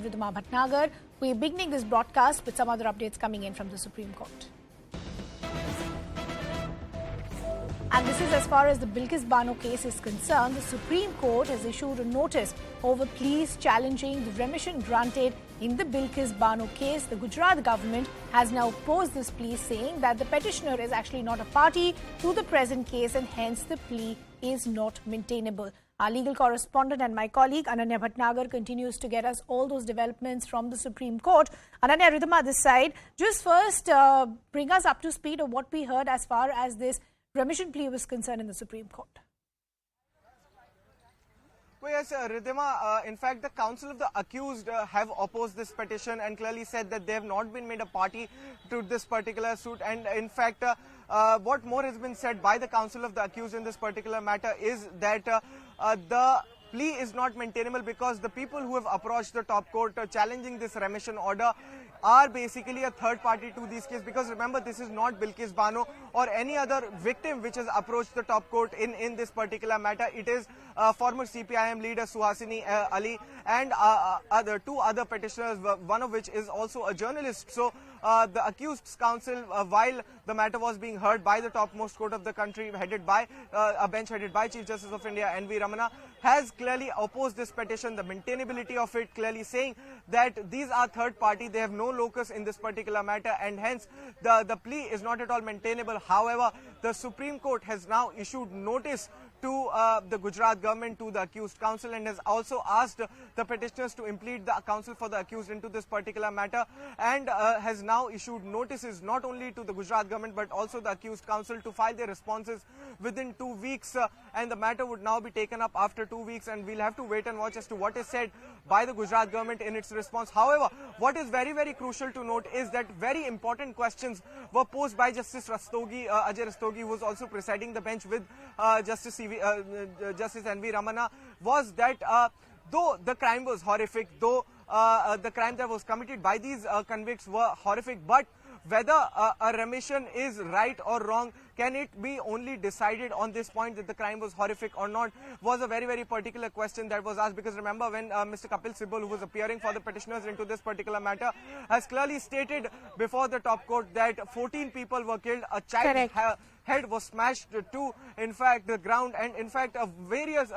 Ridhima Bhatnagar. We're beginning this broadcast with some other updates coming in from the Supreme Court. And this is as far as the Bilkis Bano case is concerned. The Supreme Court has issued a notice over pleas challenging the remission granted in the Bilkis Bano case. The Gujarat government has now opposed this plea, saying that the petitioner is actually not a party to the present case and hence the plea is not maintainable. Our legal correspondent and my colleague Ananya Bhatnagar continues to get us all those developments from the Supreme Court. Ananya, Ridhima this side. Just first bring us up to speed of what we heard as far as this remission plea was concerned in the Supreme Court. Well, yes, Ridhima, in fact, the counsel of the accused have opposed this petition and clearly said that they have not been made a party to this particular suit. And in fact, what more has been said by the counsel of the accused in this particular matter is that the plea is not maintainable because the people who have approached the top court challenging this remission order are basically a third party to this case, because remember, this is not Bilkis Bano or any other victim which has approached the top court in this particular matter. It is former CPIM leader Suhasini Ali and two other petitioners, one of which is also a journalist. So the accused's counsel, while the matter was being heard by the topmost court of the country, headed by a bench headed by Chief Justice of India N.V. Ramana, has clearly opposed this petition, the maintainability of it, clearly saying that these are third party, they have no locus in this particular matter, and hence the plea is not at all maintainable. However, the Supreme Court has now issued notice to the Gujarat government, to the accused counsel, and has also asked the petitioners to implead the counsel for the accused into this particular matter, and has now issued notices not only to the Gujarat government but also the accused counsel to file their responses within 2 weeks, and the matter would now be taken up after 2 weeks, and we'll have to wait and watch as to what is said by the Gujarat government in its response. However, what is very, very crucial to note is that very important questions were posed by Justice Rastogi, Ajay Rastogi, who was also presiding the bench with Justice N.V. Ramana, was that though the crime was horrific, though the crime that was committed by these convicts were horrific, but whether a remission is right or wrong, can it be only decided on this point that the crime was horrific or not, was a very, very particular question that was asked. Because remember, when Mr. Kapil Sibal, who was appearing for the petitioners into this particular matter, has clearly stated before the top court that 14 people were killed, a child's head was smashed to, in fact, the ground, and in fact various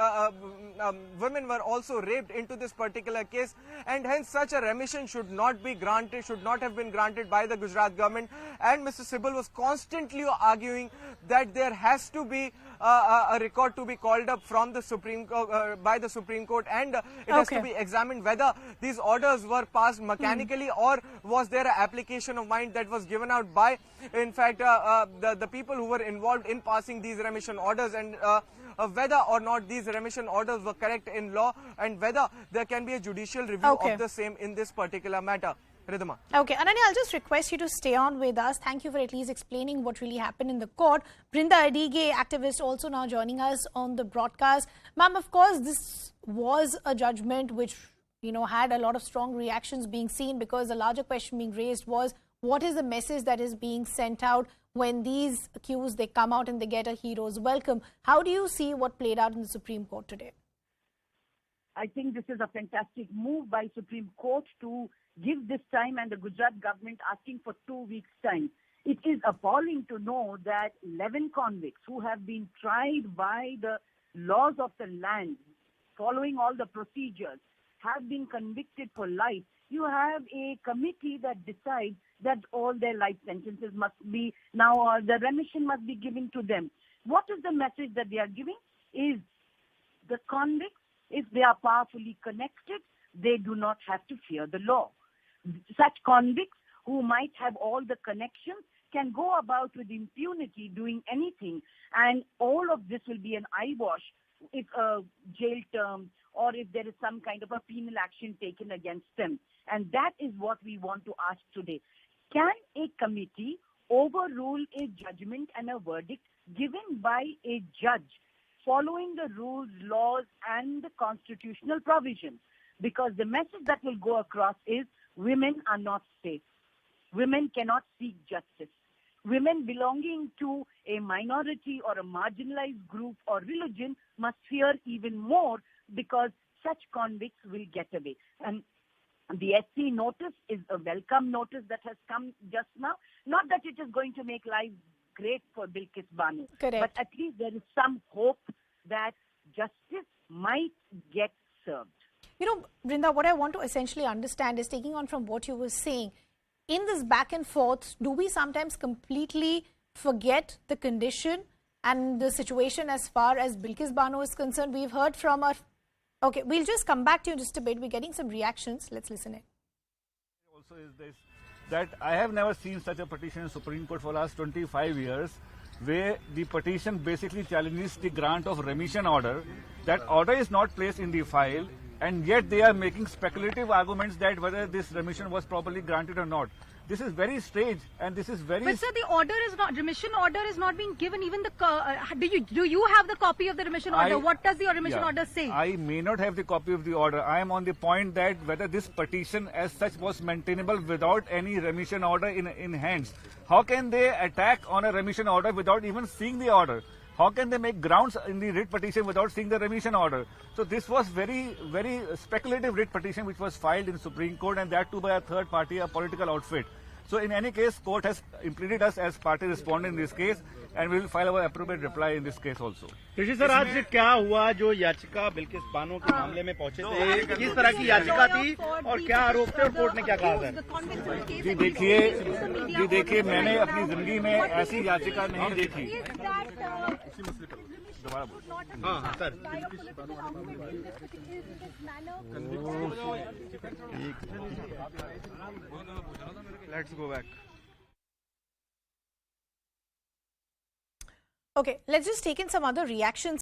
women were also raped into this particular case, and hence such a remission should not be granted, should not have been granted by the Gujarat government. And Mr. Sibal was constantly arguing that there has to be a record to be called up from the Supreme by the Supreme Court, and it has to be examined whether these orders were passed mechanically or was there an application of mind that was given out by, in fact, the people who were involved in passing these remission orders, and whether or not these remission orders were correct in law, and whether there can be a judicial review of the same in this particular matter. Ridhima. Okay, Ananya, I'll just request you to stay on with us. Thank you for at least explaining what really happened in the court. Brinda Adige, activist, also now joining us on the broadcast. Ma'am, of course, this was a judgment which, had a lot of strong reactions being seen, because the larger question being raised was, what is the message that is being sent out when these accused, they come out and they get a hero's welcome? How do you see what played out in the Supreme Court today? I think this is a fantastic move by Supreme Court to give this time, and the Gujarat government asking for 2 weeks' time. It is appalling to know that 11 convicts who have been tried by the laws of the land, following all the procedures, have been convicted for life. You have a committee that decides that all their life sentences must be, now the remission must be given to them. What is the message that they are giving? Is the convicts, if they are powerfully connected, they do not have to fear the law. Such convicts who might have all the connections can go about with impunity doing anything, and all of this will be an eyewash if a jail term or if there is some kind of a penal action taken against them. And that is what we want to ask today. Can a committee overrule a judgment and a verdict given by a judge following the rules, laws, and the constitutional provisions? Because the message that will go across is women are not safe. Women cannot seek justice. Women belonging to a minority or a marginalized group or religion must fear even more, because such convicts will get away. And The SC notice is a welcome notice that has come just now. Not that it is going to make life great for Bilkis Bano, Correct. but at least there is some hope that justice might get served. You know, Brinda, what I want to essentially understand is, taking on from what you were saying, in this back and forth, do we sometimes completely forget the condition and the situation as far as Bilkis Bano is concerned? We've heard from our... Okay, we'll just come back to you in just a bit. We're getting some reactions. Let's listen in. Also is this, that I have never seen such a petition in Supreme Court for the last 25 years, where the petition basically challenges the grant of remission order. That order is not placed in the file, and yet they are making speculative arguments that whether this remission was properly granted or not. This is very strange, and this is very... But sir, the order is not, remission order is not being given. Even the, do you have the copy of the remission order? What does the remission order say? I may not have the copy of the order. I am on the point that whether this petition as such was maintainable without any remission order in hands. How can they attack on a remission order without even seeing the order? How can they make grounds in the writ petition without seeing the remission order? So this was very speculative writ petition which was filed in Supreme Court, and that too by a third party, a political outfit. So in any case, court has implemented us as party respondent in this case, and we will file our appropriate reply in this case also. Rishi sir, आज क्या हुआ जो याचिका बिल्किस बानो के मामले में पहुंचे थे, किस तरह की याचिका थी और क्या आरोप थे और कोर्ट ने क्या कहा था? जी देखिए, मैंने अपनी जिंदगी में ऐसी याचिका नहीं देखी. हाँ sir. Let's go back. Okay, let's just take in some other reactions.